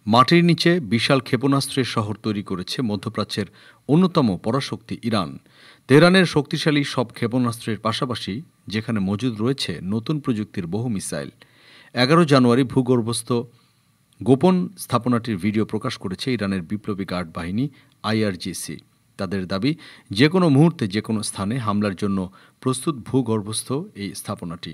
মাটির নিচে বিশাল ক্ষেপণাস্ত্রের শহর তৈরি করেছে মধ্যপ্রাচ্যের অন্যতম পরাশক্তি ইরান। তেহরানের শক্তিশালী সব ক্ষেপণাস্ত্রের পাশাপাশি যেখানে মজুদ রয়েছে নতুন প্রযুক্তির বহু মিসাইল। 11 জানুয়ারি ভূগর্ভস্থ গোপন স্থাপনাটির ভিডিও প্রকাশ করেছে ইরানের বিপ্লবী গার্ড বাহিনী IRGC। তাদের দাবি, যে কোনো মুহূর্তে যে কোনো স্থানে হামলার জন্য প্রস্তুত ভূগর্ভস্থ এই স্থাপনাটি।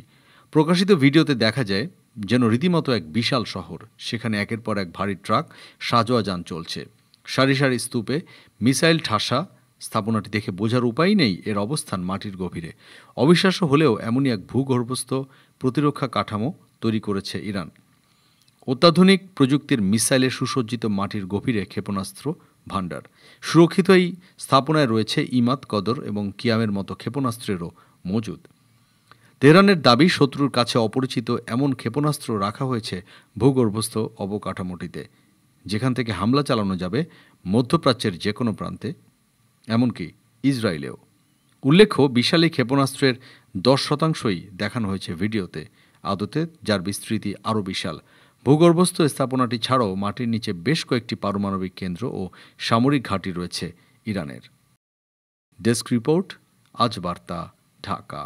প্রকাশিত ভিডিওতে দেখা যায় যেন রীতিমতো এক বিশাল শহর, সেখানে একের পর এক ভারী ট্রাক, সাজোয়া যান চলছে, সারি সারি স্তূপে মিসাইল ঠাসা। স্থাপনাটি দেখে বোঝার উপায় নেই এর অবস্থান মাটির গভীরে। অবিশ্বাস্য হলেও এমনই এক ভূগর্ভস্থ প্রতিরক্ষা কাঠামো তৈরি করেছে ইরান। অত্যাধুনিক প্রযুক্তির মিসাইলে সুসজ্জিত মাটির গভীরে ক্ষেপণাস্ত্র ভাণ্ডার। সুরক্ষিত এই স্থাপনায় রয়েছে ইমাদ, কদর এবং কিয়ামের মতো ক্ষেপণাস্ত্রেরও মজুদ। তেহরানের দাবি, শত্রুর কাছে অপরিচিত এমন ক্ষেপণাস্ত্র রাখা হয়েছে ভূগর্ভস্থ অবকাঠামোটিতে, যেখান থেকে হামলা চালানো যাবে মধ্যপ্রাচ্যের যে কোনো প্রান্তে, এমনকি ইসরায়েলেও। উল্লেখ্য, বিশাল এই ক্ষেপণাস্ত্রের 10%ই দেখানো হয়েছে ভিডিওতে। আদতে যার বিস্তৃতি আরও বিশাল। ভূগর্ভস্থ স্থাপনাটি ছাড়াও মাটির নিচে বেশ কয়েকটি পারমাণবিক কেন্দ্র ও সামরিক ঘাঁটি রয়েছে ইরানের। ডেস্ক রিপোর্ট, আজ বার্তা, ঢাকা।